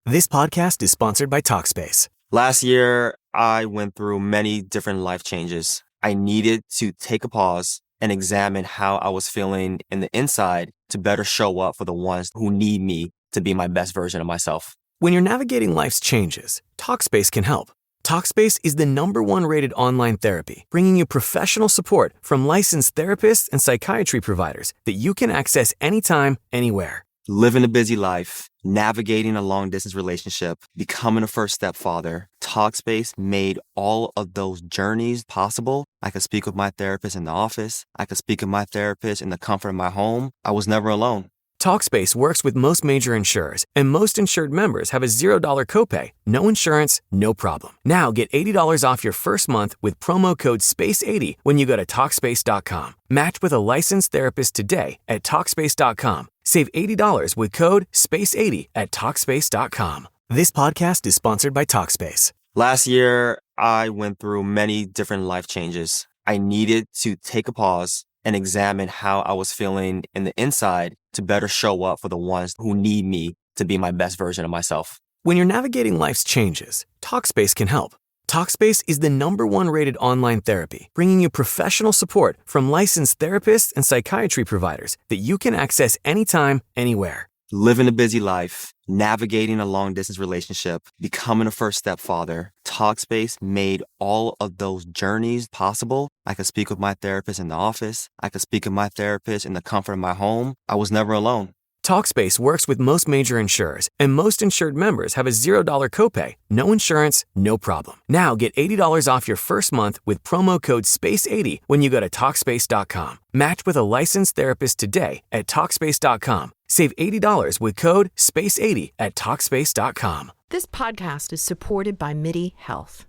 This podcast is sponsored by Talkspace. Last year, I went through many different life changes. I needed to take a pause and examine how I was feeling in the inside to better show up for the ones who need me to be my best version of myself. When you're navigating life's changes, Talkspace can help. Talkspace is the #1 rated online therapy, bringing you professional support from licensed therapists and psychiatry providers that you can access anytime, anywhere. Living a busy life, navigating a long-distance relationship, becoming a first-step father, Talkspace made all of those journeys possible. I could speak with my therapist in the office. I could speak with my therapist in the comfort of my home. I was never alone. Talkspace works with most major insurers, and most insured members have a $0 copay. No insurance, no problem. Now get $80 off your first month with promo code SPACE80 when you go to Talkspace.com. Match with a licensed therapist today at Talkspace.com. Save $80 with code SPACE80 at Talkspace.com. This podcast is sponsored by Talkspace. Last year, I went through many different life changes. I needed to take a pause and examine how I was feeling in the inside to better show up for the ones who need me to be my best version of myself. When you're navigating life's changes, Talkspace can help. Talkspace is the #1 rated online therapy, bringing you professional support from licensed therapists and psychiatry providers that you can access anytime, anywhere. Living a busy life, navigating a long-distance relationship, becoming a first-step father, Talkspace made all of those journeys possible. I could speak with my therapist in the office. I could speak with my therapist in the comfort of my home. I was never alone. Talkspace works with most major insurers, and most insured members have a $0 copay. No insurance, no problem. Now get $80 off your first month with promo code SPACE80 when you go to Talkspace.com. Match with a licensed therapist today at Talkspace.com. Save $80 with code SPACE80 at Talkspace.com. This podcast is supported by MIDI Health.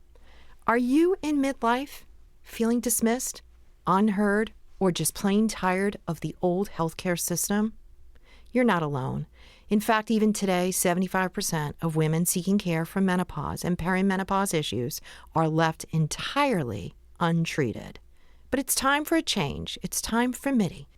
Are you in midlife, feeling dismissed, unheard, or just plain tired of the old healthcare system? You're not alone. In fact, even today, 75% of women seeking care for menopause and perimenopause issues are left entirely untreated. But it's time for a change. It's time for MIDI.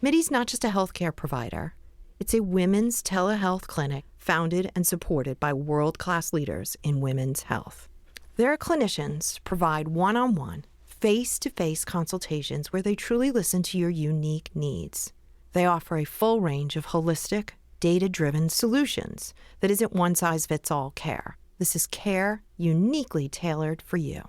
MIDI's not just a healthcare provider. It's a women's telehealth clinic founded and supported by world-class leaders in women's health. Their clinicians provide one-on-one, face-to-face consultations where they truly listen to your unique needs. They offer a full range of holistic, data-driven solutions that isn't one-size-fits-all care. This is care uniquely tailored for you.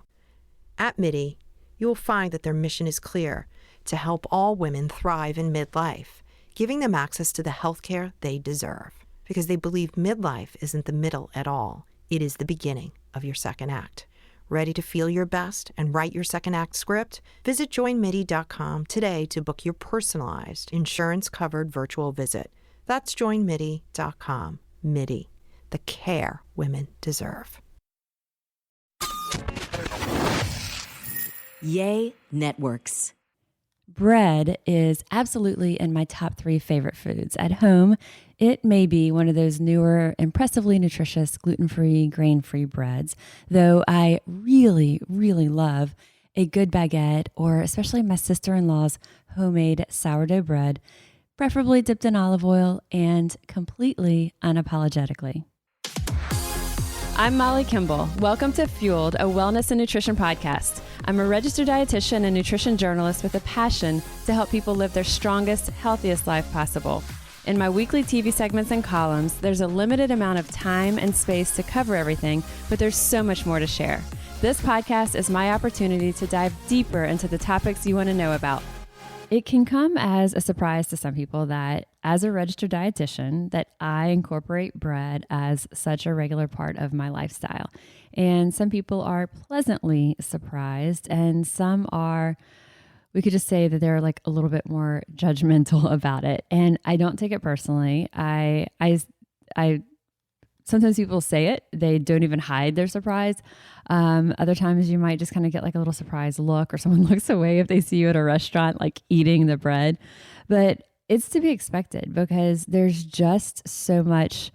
At MIDI, you will find that their mission is clear: to help all women thrive in midlife, giving them access to the healthcare they deserve. Because they believe midlife isn't the middle at all. It is the beginning of your second act. Ready to feel your best and write your second act script? Visit joinmidi.com today to book your personalized, insurance-covered virtual visit. That's joinmidi.com. MIDI, the care women deserve. Yay Networks. Bread is absolutely in my top 3 favorite foods. At home, it may be one of those newer, impressively nutritious, gluten-free, grain-free breads, though I really, really love a good baguette, or especially my sister-in-law's homemade sourdough bread, preferably dipped in olive oil and completely unapologetically. I'm Molly Kimball. Welcome to Fueled, a wellness and nutrition podcast. I'm a registered dietitian and nutrition journalist with a passion to help people live their strongest, healthiest life possible. In my weekly TV segments and columns, there's a limited amount of time and space to cover everything, but there's so much more to share. This podcast is my opportunity to dive deeper into the topics you want to know about. It can come as a surprise to some people that as a registered dietitian, that I incorporate bread as such a regular part of my lifestyle. And some people are pleasantly surprised, and some are, we could just say that they're like a little bit more judgmental about it. And I don't take it personally. I sometimes people say it, they don't even hide their surprise. Other times you might just kind of get like a little surprised look, or someone looks away if they see you at a restaurant, like eating the bread. But it's to be expected because there's just so much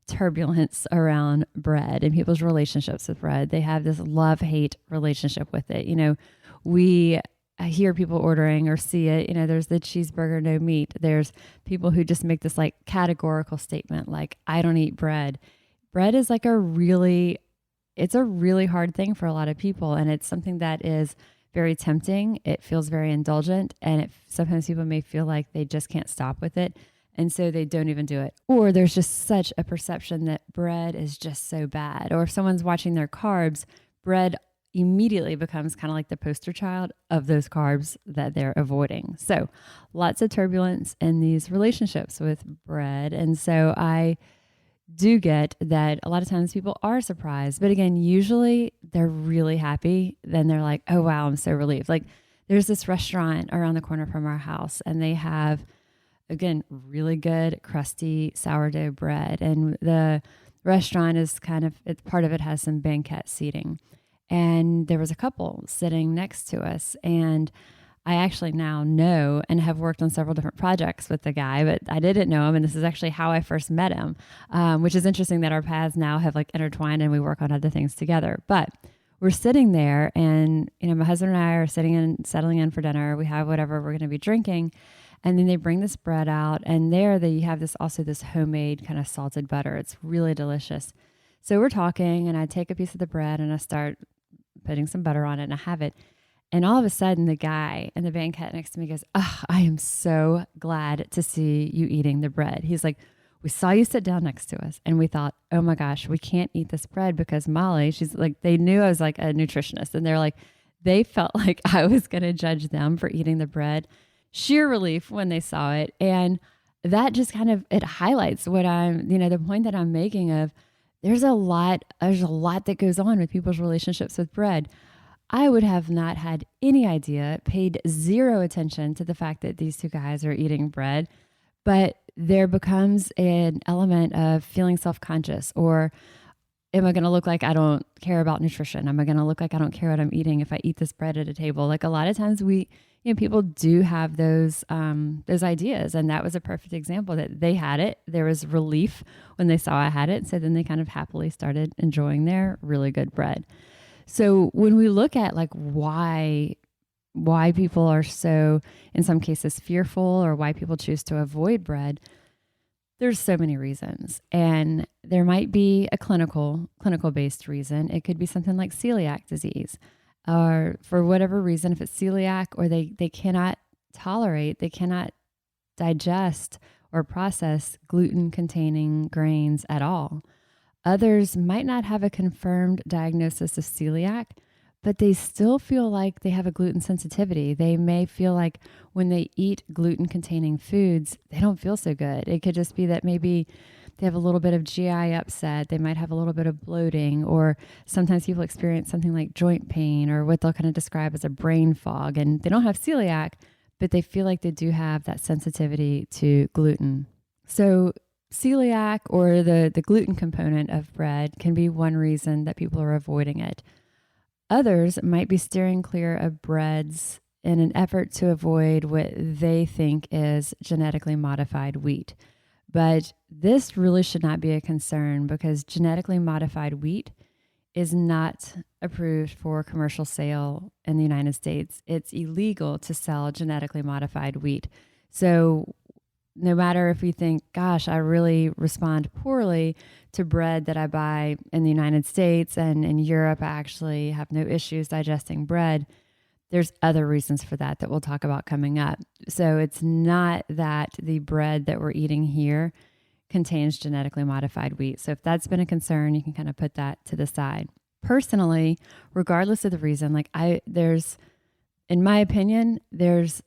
turbulence around bread and people's relationships with bread. They have this love-hate relationship with it. You know, I hear people ordering or see it, you know, there's the cheeseburger, no meat. There's people who just make this like categorical statement, like, I don't eat bread. bread is like it's a really hard thing for a lot of people. And it's something that is very tempting. It feels very indulgent. And sometimes people may feel like they just can't stop with it. And so they don't even do it. Or there's just such a perception that bread is just so bad. Or if someone's watching their carbs, bread immediately becomes kind of like the poster child of those carbs that they're avoiding. So lots of turbulence in these relationships with bread. And so I do get that a lot of times people are surprised. But again, usually they're really happy. Then they're like, oh, wow, I'm so relieved. Like there's this restaurant around the corner from our house, and they have, again, really good crusty sourdough bread. And the restaurant is part of it has some banquet seating. And there was a couple sitting next to us. And I actually now know and have worked on several different projects with the guy, but I didn't know him. And this is actually how I first met him, which is interesting that our paths now have like intertwined and we work on other things together. But we're sitting there and, my husband and I are settling in for dinner. We have whatever we're going to be drinking. And then they bring this bread out, and there they have this homemade kind of salted butter. It's really delicious. So we're talking, and I take a piece of the bread and I start putting some butter on it, and I have it. And all of a sudden, the guy in the banquet next to me goes, "Oh, I am so glad to see you eating the bread." He's like, "We saw you sit down next to us, and we thought, oh my gosh, we can't eat this bread because Molly," she's like, they knew I was like a nutritionist, and they're like, they felt like I was going to judge them for eating the bread. Sheer relief when they saw it. And that just it highlights what the point that I'm making of there's a lot that goes on with people's relationships with bread. I would have not had any idea, paid zero attention to the fact that these two guys are eating bread, but there becomes an element of feeling self-conscious, or am I going to look like I don't care about nutrition? Am I going to look like I don't care what I'm eating if I eat this bread at a table? Like a lot of times people do have those ideas. And that was a perfect example that they had it. There was relief when they saw I had it. So then they kind of happily started enjoying their really good bread. So when we look at like why people are so, in some cases, fearful, or why people choose to avoid bread, there's so many reasons. And there might be a clinical based reason. It could be something like celiac disease, or for whatever reason, if it's celiac, or they cannot digest or process gluten containing grains at all. Others might not have a confirmed diagnosis of celiac, but they still feel like they have a gluten sensitivity. They may feel like when they eat gluten containing foods, they don't feel so good. It could just be that maybe they have a little bit of GI upset. They might have a little bit of bloating, or sometimes people experience something like joint pain, or what they'll kind of describe as a brain fog. And they don't have celiac, but they feel like they do have that sensitivity to gluten. So celiac, or the gluten component of bread, can be one reason that people are avoiding it. Others might be steering clear of breads in an effort to avoid what they think is genetically modified wheat. But this really should not be a concern, because genetically modified wheat is not approved for commercial sale in the United States. It's illegal to sell genetically modified wheat. So no matter if you think, gosh, I really respond poorly to bread that I buy in the United States, and in Europe, I actually have no issues digesting bread, there's other reasons for that we'll talk about coming up. So it's not that the bread that we're eating here contains genetically modified wheat. So if that's been a concern, you can kind of put that to the side. Personally, regardless of the reason, in my opinion, there's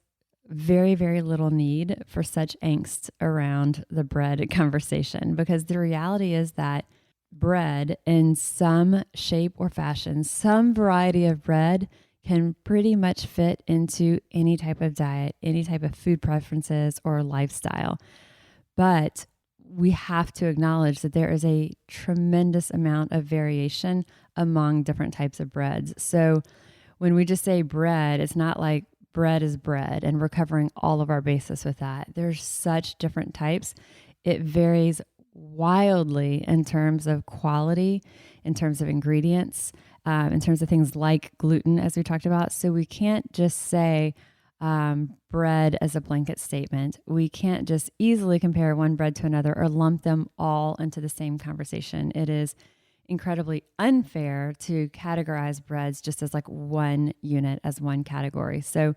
very, very little need for such angst around the bread conversation, because the reality is that bread, in some shape or fashion, some variety of bread, can pretty much fit into any type of diet, any type of food preferences or lifestyle. But we have to acknowledge that there is a tremendous amount of variation among different types of breads. So when we just say bread, it's not like bread is bread and we're covering all of our bases with that. There's such different types. It varies wildly in terms of quality, in terms of ingredients, in terms of things like gluten, as we talked about. So we can't just say, bread as a blanket statement. We can't just easily compare one bread to another or lump them all into the same conversation. It is incredibly unfair to categorize breads just as like one unit, as one category. So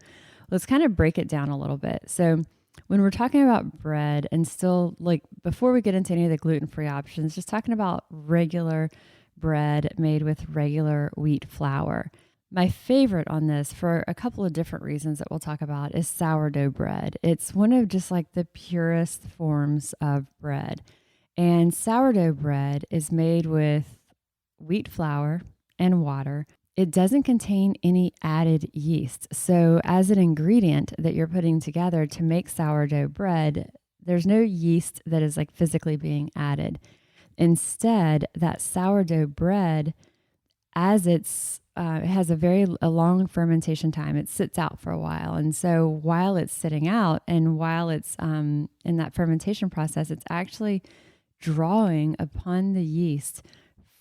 let's kind of break it down a little bit. So when we're talking about bread, and still, like, before we get into any of the gluten-free options, just talking about regular bread made with regular wheat flour. My favorite on this, for a couple of different reasons that we'll talk about, is sourdough bread. It's one of just like the purest forms of bread. And sourdough bread is made with wheat flour and water. It doesn't contain any added yeast. So as an ingredient that you're putting together to make sourdough bread, there's no yeast that is like physically being added. Instead, that sourdough bread, as it has a long fermentation time. It sits out for a while. And so while it's sitting out and while it's in that fermentation process, it's actually drawing upon the yeast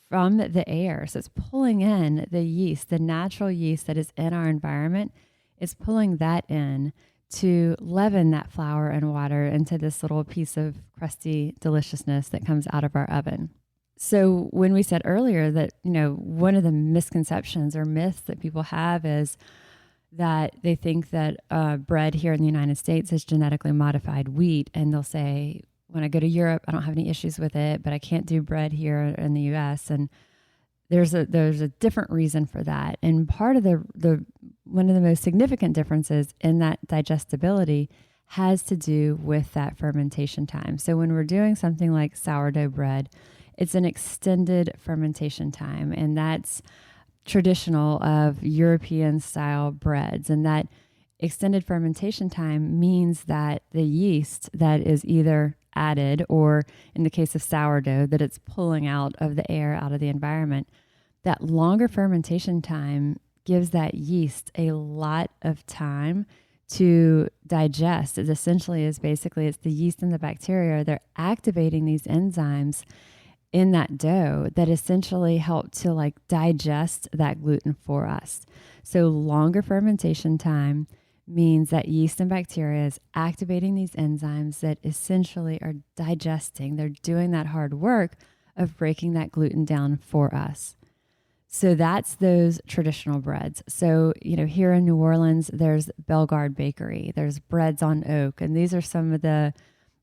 from the air. So it's pulling in the yeast, the natural yeast that is in our environment. It's pulling that in to leaven that flour and water into this little piece of crusty deliciousness that comes out of our oven. So when we said earlier that, one of the misconceptions or myths that people have is that they think that bread here in the United States is genetically modified wheat. And they'll say, when I go to Europe, I don't have any issues with it, but I can't do bread here in the US. And there's a different reason for that. And part of the one of the most significant differences in that digestibility has to do with that fermentation time. So when we're doing something like sourdough bread, it's an extended fermentation time, and that's traditional of European style breads. And that extended fermentation time means that the yeast that is either added, or in the case of sourdough, that it's pulling out of the air, out of the environment, that longer fermentation time gives that yeast a lot of time to digest. It essentially is basically, it's the yeast and the bacteria. They're activating these enzymes in that dough that essentially help to like digest that gluten for us. So longer fermentation time means that yeast and bacteria is activating these enzymes that essentially are digesting. They're doing that hard work of breaking that gluten down for us. So that's those traditional breads. So, here in New Orleans, there's Bellegarde Bakery, there's Breads on Oak, and these are some of the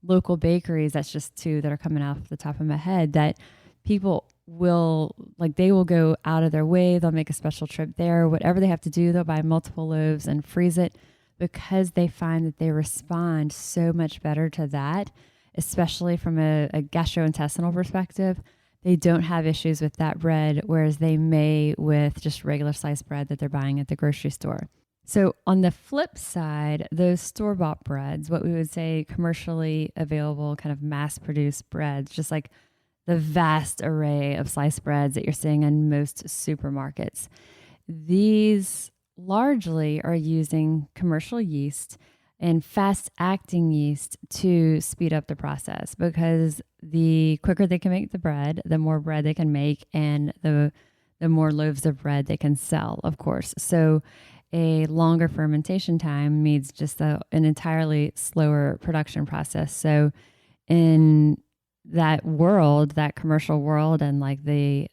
local bakeries. That's just two that are coming off the top of my head that people will, they will go out of their way. They'll make a special trip there. Whatever they have to do, they'll buy multiple loaves and freeze it because they find that they respond so much better to that, especially from a gastrointestinal perspective. They don't have issues with that bread, whereas they may with just regular sliced bread that they're buying at the grocery store. So on the flip side, those store-bought breads, what we would say commercially available, kind of mass-produced breads, just like the vast array of sliced breads that you're seeing in most supermarkets, these largely are using commercial yeast and fast-acting yeast to speed up the process, because the quicker they can make the bread, the more bread they can make, and the more loaves of bread they can sell, of course. So a longer fermentation time means just an entirely slower production process. So in that world, that commercial world, and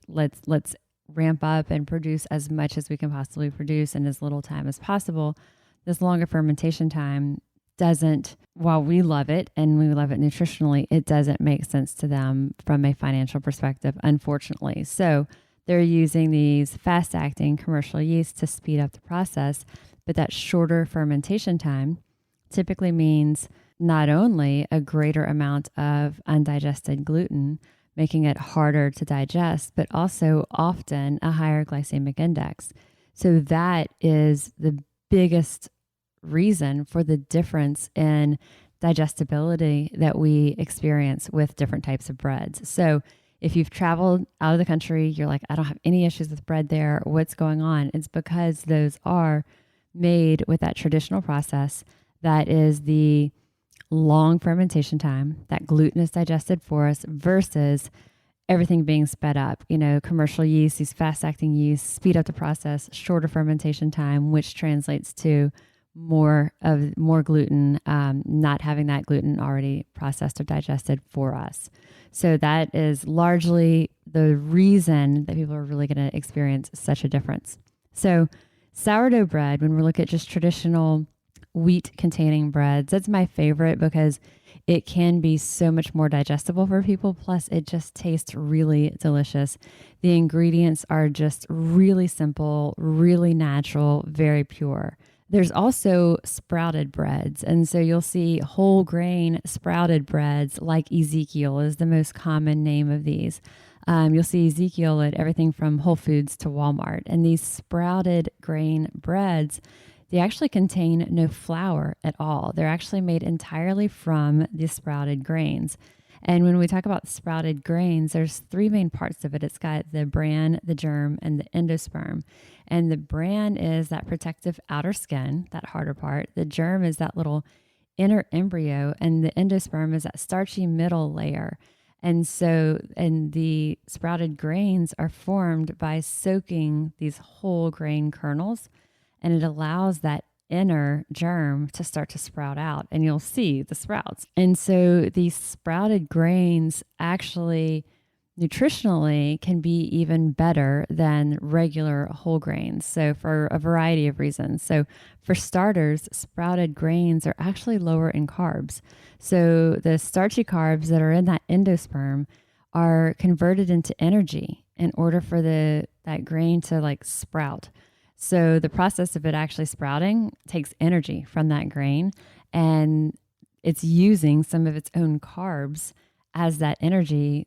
let's ramp up and produce as much as we can possibly produce in as little time as possible, this longer fermentation time doesn't, while we love it and we love it nutritionally, it doesn't make sense to them from a financial perspective, unfortunately. So they're using these fast-acting commercial yeast to speed up the process, but that shorter fermentation time typically means not only a greater amount of undigested gluten, making it harder to digest, but also often a higher glycemic index. So that is the biggest reason for the difference in digestibility that we experience with different types of breads. So if you've traveled out of the country, you're like, I don't have any issues with bread there. What's going on? It's because those are made with that traditional process that is the long fermentation time, that gluten is digested for us, versus everything being sped up. Commercial yeast, these fast-acting yeasts speed up the process, shorter fermentation time, which translates to more gluten, not having that gluten already processed or digested for us. So that is largely the reason that people are really going to experience such a difference. So sourdough bread, when we look at just traditional wheat containing breads, that's my favorite because it can be so much more digestible for people. Plus it just tastes really delicious. The ingredients are just really simple, really natural, very pure. There's also sprouted breads. And so you'll see whole grain sprouted breads, like Ezekiel is the most common name of these. You'll see Ezekiel at everything from Whole Foods to Walmart. And these sprouted grain breads, they actually contain no flour at all. They're actually made entirely from the sprouted grains. And when we talk about sprouted grains, there's three main parts of it. It's got the bran, the germ, and the endosperm. And the bran is that protective outer skin, that harder part. The germ is that little inner embryo, and the endosperm is that starchy middle layer. And the sprouted grains are formed by soaking these whole grain kernels, and it allows that inner germ to start to sprout out, and you'll see the sprouts. And so these sprouted grains actually nutritionally can be even better than regular whole grains. So for a variety of reasons. So for starters, sprouted grains are actually lower in carbs. So the starchy carbs that are in that endosperm are converted into energy in order for that grain to sprout. So the process of it actually sprouting takes energy from that grain, and it's using some of its own carbs as that energy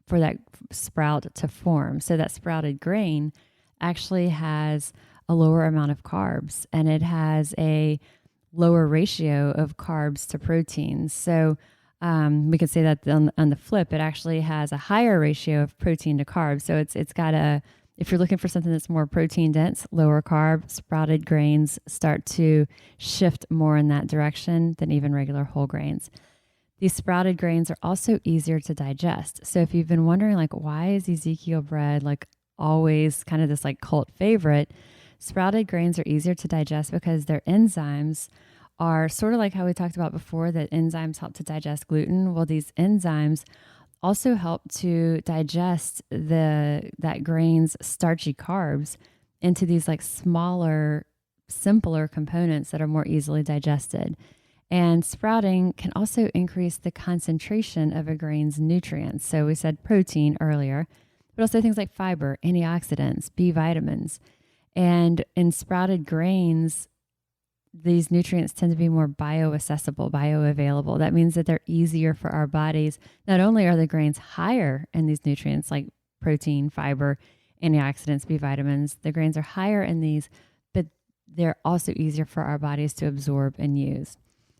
for that sprout to form. So that sprouted grain actually has a lower amount of carbs, and it has a lower ratio of carbs to proteins. So we could say that on the flip, it actually has a higher ratio of protein to carbs. So it's got if you're looking for something that's more protein dense, lower carb, sprouted grains start to shift more in that direction than even regular whole grains. These sprouted grains are also easier to digest. So if you've been wondering, why is Ezekiel bread always kind of this cult favorite, sprouted grains are easier to digest because their enzymes are sort of like how we talked about before, that enzymes help to digest gluten. Well, these enzymes also help to digest that grain's starchy carbs into these smaller, simpler components that are more easily digested. And sprouting can also increase the concentration of a grain's nutrients. So we said protein earlier, but also things like fiber, antioxidants, B vitamins. And in sprouted grains, these nutrients tend to be more bioaccessible, bioavailable. That means that they're easier for our bodies. Not only are the grains higher in these nutrients like protein, fiber, antioxidants, B vitamins, the grains are higher in these, but they're also easier for our bodies to absorb and use.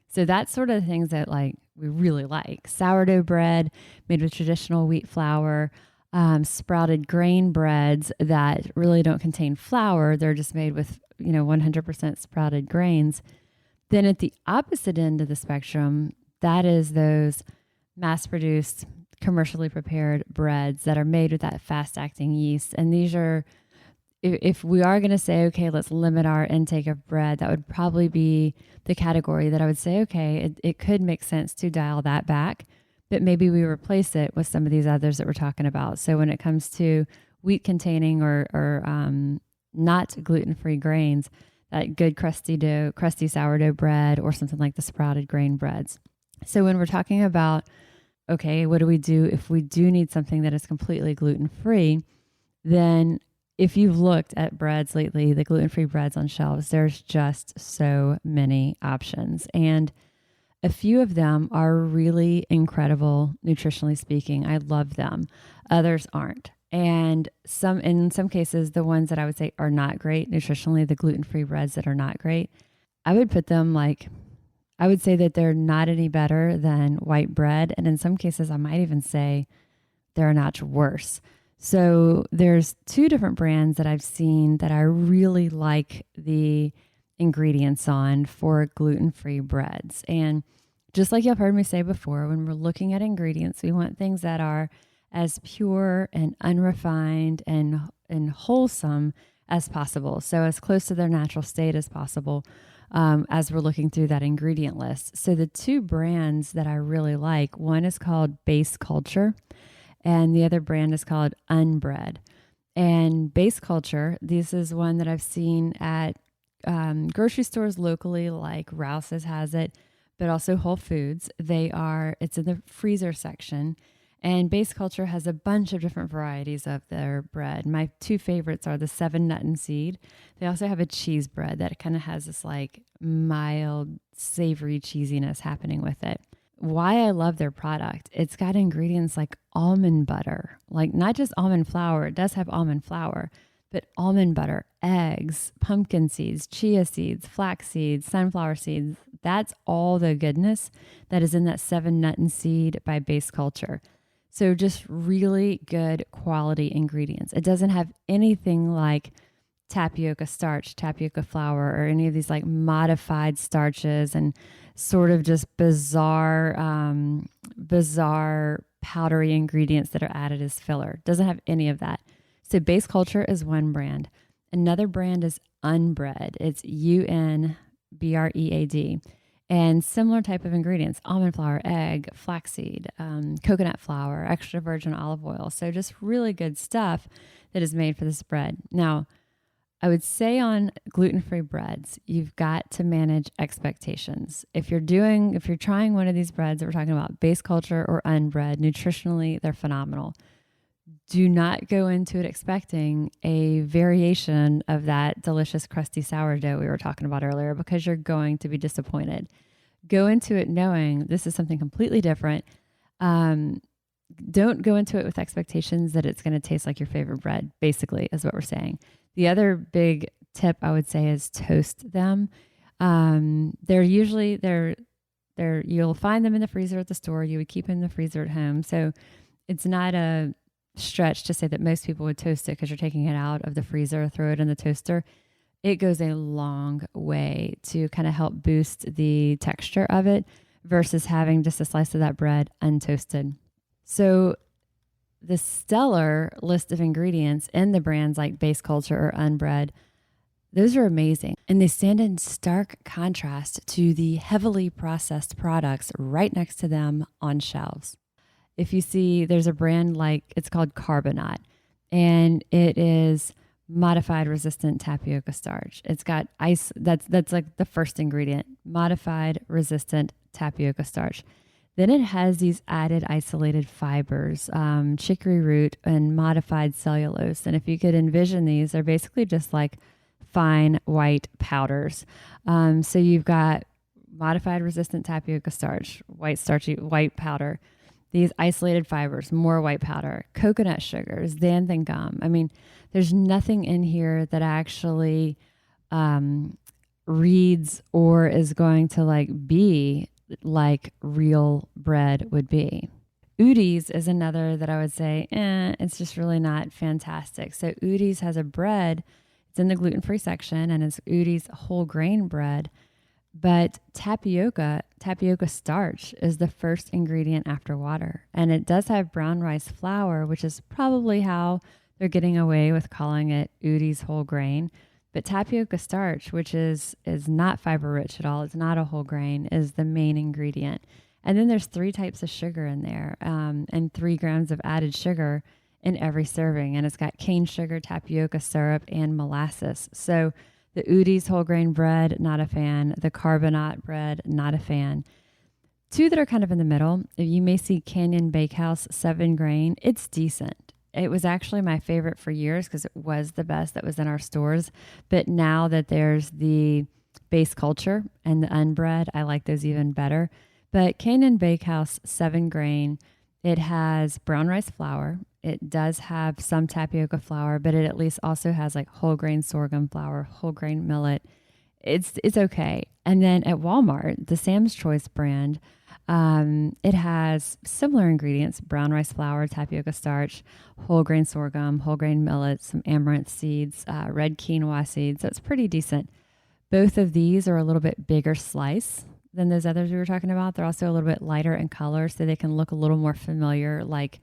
So that's sort of the things that we really like. Sourdough bread made with traditional wheat flour, sprouted grain breads that really don't contain flour. They're just made with 100% sprouted grains. Then at the opposite end of the spectrum, that is those mass-produced, commercially prepared breads that are made with that fast-acting yeast. And these are, if we are going to say, okay, let's limit our intake of bread, that would probably be the category that I would say, okay, it could make sense to dial that back, but maybe we replace it with some of these others that we're talking about. So when it comes to wheat containing or not gluten-free grains, that good crusty sourdough bread, or something like the sprouted grain breads. So when we're talking about, okay, what do we do if we do need something that is completely gluten-free? Then if you've looked at breads lately, the gluten-free breads on shelves, there's just so many options. And a few of them are really incredible, nutritionally speaking. I love them. Others aren't. And in some cases, the ones that I would say are not great nutritionally, the gluten-free breads that are not great, I would put them I would say that they're not any better than white bread. And in some cases, I might even say they're a notch worse. So there's two different brands that I've seen that I really like the ingredients on for gluten-free breads. And just like you've heard me say before, when we're looking at ingredients, we want things that are as pure and unrefined and wholesome as possible. So as close to their natural state as possible as we're looking through that ingredient list. So the two brands that I really like, one is called Base Culture and the other brand is called Unbread. And Base Culture, this is one that I've seen at grocery stores locally, like Rouse's has it, but also Whole Foods. It's in the freezer section. And Base Culture has a bunch of different varieties of their bread. My two favorites are the 7 Nut and Seed. They also have a cheese bread that kind of has this like mild, savory cheesiness happening with it. Why I love their product, it's got ingredients like almond butter, like not just almond flour, it does have almond flour, but almond butter, eggs, pumpkin seeds, chia seeds, flax seeds, sunflower seeds. That's all the goodness that is in that 7 Nut and Seed by Base Culture. So just really good quality ingredients. It doesn't have anything like tapioca starch, tapioca flour, or any of these like modified starches and sort of just bizarre powdery ingredients that are added as filler. Doesn't have any of that. So Base Culture is one brand. Another brand is Unbread. It's Unbread. And similar type of ingredients, almond flour, egg, flaxseed, coconut flour, extra virgin olive oil. So just really good stuff that is made for this bread. Now, I would say on gluten-free breads, you've got to manage expectations. If you're trying one of these breads that we're talking about, Base Culture or Unbread, nutritionally, they're phenomenal. Do not go into it expecting a variation of that delicious crusty sourdough we were talking about earlier, because you're going to be disappointed. Go into it knowing this is something completely different. Don't go into it with expectations that it's going to taste like your favorite bread, basically, is what we're saying. The other big tip I would say is toast them. You'll find them in the freezer at the store. You would keep them in the freezer at home. So it's not a stretch to say that most people would toast it because you're taking it out of the freezer, throw it in the toaster. It goes a long way to kind of help boost the texture of it versus having just a slice of that bread untoasted. So the stellar list of ingredients in the brands like Base Culture or Unbread, those are amazing. And they stand in stark contrast to the heavily processed products right next to them on shelves. If you see, there's a brand it's called Carbonate, and it is modified resistant tapioca starch. It's got ice. That's like the first ingredient, modified resistant tapioca starch. Then it has these added isolated fibers, chicory root and modified cellulose. And if you could envision these, they're basically just like fine white powders. So you've got modified resistant tapioca starch, white powder, these isolated fibers, more white powder, coconut sugars, xanthan gum. I mean, there's nothing in here that actually reads or is going to be like real bread would be. Udi's is another that I would say, it's just really not fantastic. So Udi's has a bread, it's in the gluten-free section, and it's Udi's whole grain bread. But tapioca starch is the first ingredient after water. And it does have brown rice flour, which is probably how they're getting away with calling it Udi's whole grain. But tapioca starch, which is not fiber rich at all, it's not a whole grain, is the main ingredient. And then there's 3 types of sugar in there, and 3 grams of added sugar in every serving. And it's got cane sugar, tapioca syrup, and molasses. So the Udi's whole grain bread, not a fan. The Carbonate bread, not a fan. 2 that are kind of in the middle. You may see Canyon Bakehouse 7 grain. It's decent. It was actually my favorite for years because it was the best that was in our stores. But now that there's the Base Culture and the Unbread, I like those even better. But Canyon Bakehouse 7 grain, it has brown rice flour. It does have some tapioca flour, but it at least also has like whole grain sorghum flour, whole grain millet. It's okay. And then at Walmart, the Sam's Choice brand, it has similar ingredients: brown rice flour, tapioca starch, whole grain sorghum, whole grain millet, some amaranth seeds, red quinoa seeds. So it's pretty decent. Both of these are a little bit bigger slice than those others we were talking about. They're also a little bit lighter in color, so they can look a little more familiar, like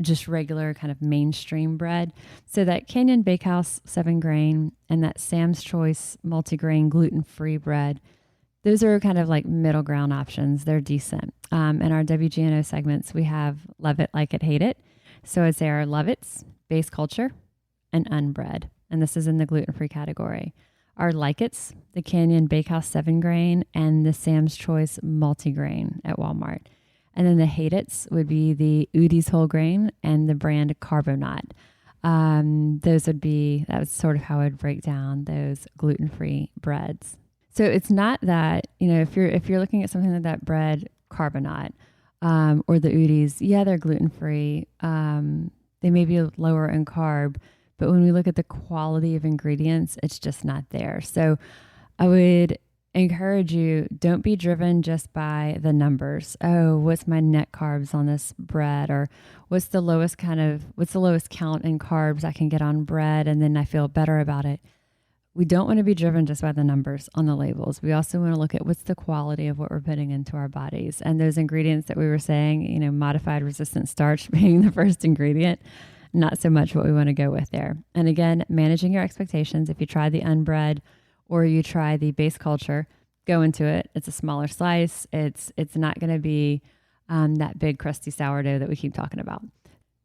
just regular kind of mainstream bread. So that Canyon Bakehouse 7-grain and that Sam's Choice multigrain gluten-free bread, those are kind of like middle ground options. They're decent. In our WGNO segments, we have Love It, Like It, Hate It. So I'd say our Love It's, Base Culture, and Unbread. And this is in the gluten-free category. Our Like It's, the Canyon Bakehouse 7-grain, and the Sam's Choice multigrain at Walmart. And then the Hate It's would be the Udi's whole grain and the brand Carbonaut. That was sort of how I'd break down those gluten-free breads. So it's not that, if you're looking at something like that bread, Carbonaut, or the Udi's, yeah, they're gluten-free. They may be lower in carb, but when we look at the quality of ingredients, it's just not there. So I would encourage you, don't be driven just by the numbers. Oh, what's my net carbs on this bread? Or what's the lowest count in carbs I can get on bread, and then I feel better about it. We don't want to be driven just by the numbers on the labels. We also want to look at what's the quality of what we're putting into our bodies. And those ingredients that we were saying, modified resistant starch being the first ingredient, not so much what we want to go with there. And again, managing your expectations. If you try the unbread or you try the base culture, go into it. It's a smaller slice. It's not going to be that big crusty sourdough that we keep talking about.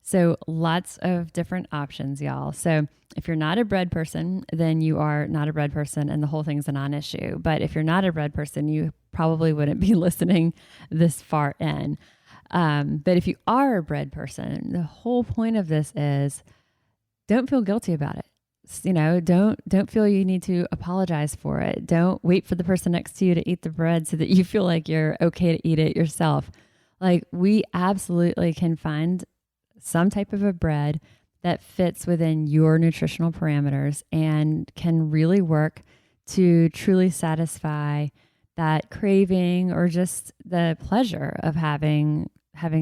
So lots of different options, y'all. So if you're not a bread person, then you are not a bread person and the whole thing's a non-issue. But if you're not a bread person, you probably wouldn't be listening this far in. But if you are a bread person, the whole point of this is don't feel guilty about it. Don't feel you need to apologize for it. Don't wait for the person next to you to eat the bread so that you feel like you're okay to eat it yourself. Like, we absolutely can find some type of a bread that fits within your nutritional parameters and can really work to truly satisfy that craving or just the pleasure of having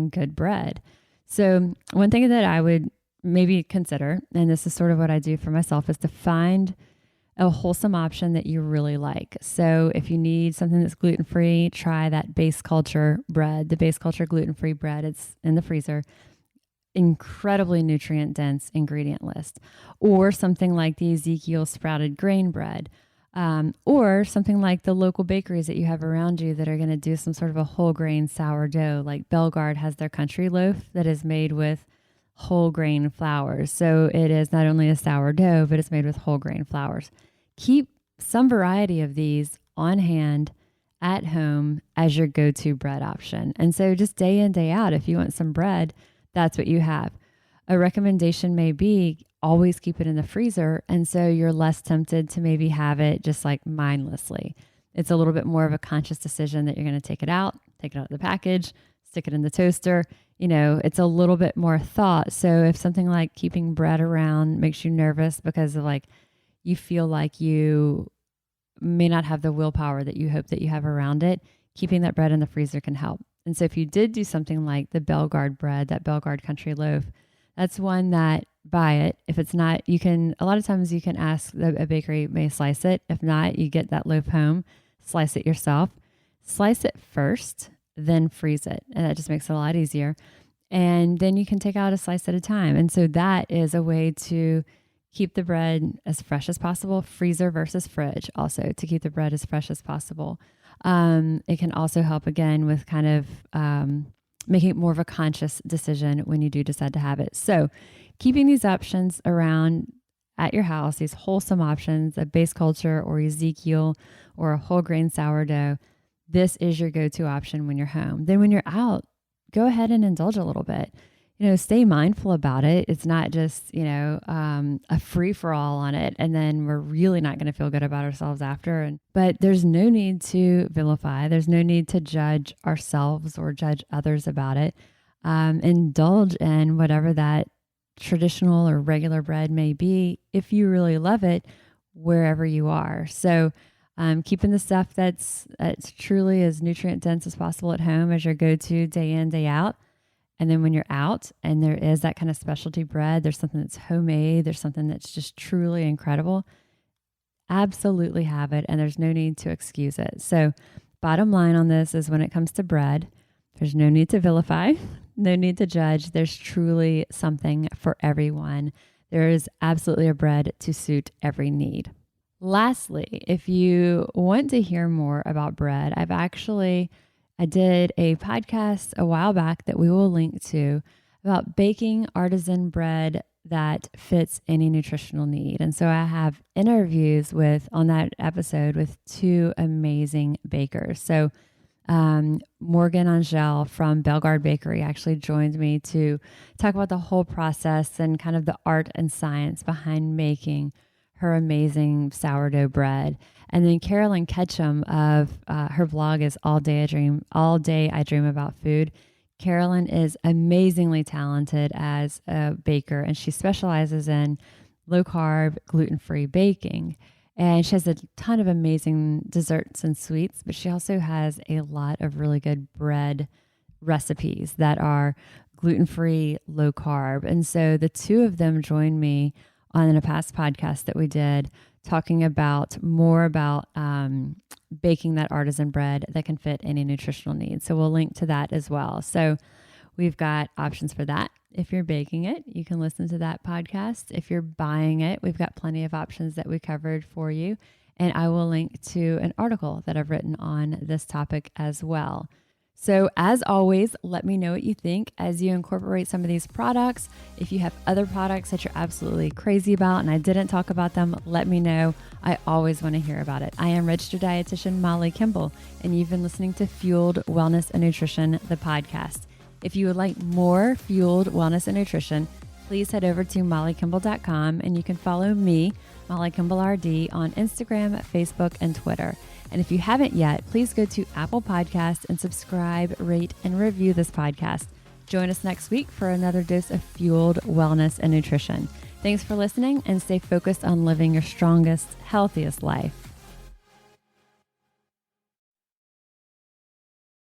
good bread. So one thing that I would maybe consider, and this is sort of what I do for myself, is to find a wholesome option that you really like. So if you need something that's gluten-free, try that Base Culture bread, the Base Culture gluten-free bread. It's in the freezer. Incredibly nutrient dense ingredient list. Or something like the Ezekiel sprouted grain bread. Or something like the local bakeries that you have around you that are going to do some sort of a whole grain sourdough. Like Bellegarde has their country loaf that is made with whole grain flours. So it is not only a sourdough, but it's made with whole grain flours. Keep some variety of these on hand at home as your go-to bread option. And so just day in, day out, if you want some bread, that's what you have. A recommendation may be always keep it in the freezer. And so you're less tempted to maybe have it just like mindlessly. It's a little bit more of a conscious decision that you're going to take it out of the package, stick it in the toaster. It's a little bit more thought. So if something like keeping bread around makes you nervous because of you feel like you may not have the willpower that you hope that you have around it, keeping that bread in the freezer can help. And so if you did do something like the Bellegarde bread, that Bellegarde country loaf, that's one that buy it. If it's not, a lot of times you can ask a bakery may slice it. If not, you get that loaf home, slice it yourself, slice it first, then freeze it. And that just makes it a lot easier. And then you can take out a slice at a time. And so that is a way to keep the bread as fresh as possible, freezer versus fridge also, to keep the bread as fresh as possible. It can also help again with kind of making it more of a conscious decision when you do decide to have it. So keeping these options around at your house, these wholesome options, a Base Culture or Ezekiel or a whole grain sourdough, this is your go-to option when you're home. Then when you're out, go ahead and indulge a little bit. Stay mindful about it. It's not just, a free-for-all on it, and then we're really not going to feel good about ourselves after. But there's no need to vilify. There's no need to judge ourselves or judge others about it. Indulge in whatever that traditional or regular bread may be, if you really love it, wherever you are. So keeping the stuff that's truly as nutrient dense as possible at home as your go-to day in, day out. And then when you're out and there is that kind of specialty bread, there's something that's homemade, there's something that's just truly incredible, absolutely have it. And there's no need to excuse it. So bottom line on this is when it comes to bread, There's no need to vilify, no need to judge. There's truly something for everyone. There is absolutely a bread to suit every need. Lastly, if you want to hear more about bread, I did a podcast a while back that we will link to about baking artisan bread that fits any nutritional need. And so I have interviews on that episode with two amazing bakers. So Morgan Angel from Bellegarde Bakery actually joined me to talk about the whole process and kind of the art and science behind making her amazing sourdough bread. And then Carolyn Ketchum of her blog is All Day I Dream About Food. Carolyn is amazingly talented as a baker, and she specializes in low carb, gluten-free baking. And she has a ton of amazing desserts and sweets, but she also has a lot of really good bread recipes that are gluten-free, low carb. And so the two of them joined me on a past podcast that we did, talking more about baking that artisan bread that can fit any nutritional needs. So we'll link to that as well. So we've got options for that. If you're baking it, you can listen to that podcast. If you're buying it, we've got plenty of options that we covered for you. And I will link to an article that I've written on this topic as well. So as always, let me know what you think as you incorporate some of these products. If you have other products that you're absolutely crazy about and I didn't talk about them, let me know. I always want to hear about it. I am registered dietitian Molly Kimball, and you've been listening to Fueled Wellness and Nutrition, the podcast. If you would like more Fueled Wellness and Nutrition, please head over to mollykimball.com and you can follow me, Molly Kimball RD, on Instagram, Facebook, and Twitter. And if you haven't yet, please go to Apple Podcasts and subscribe, rate, and review this podcast. Join us next week for another dose of Fueled Wellness and Nutrition. Thanks for listening, and stay focused on living your strongest, healthiest life.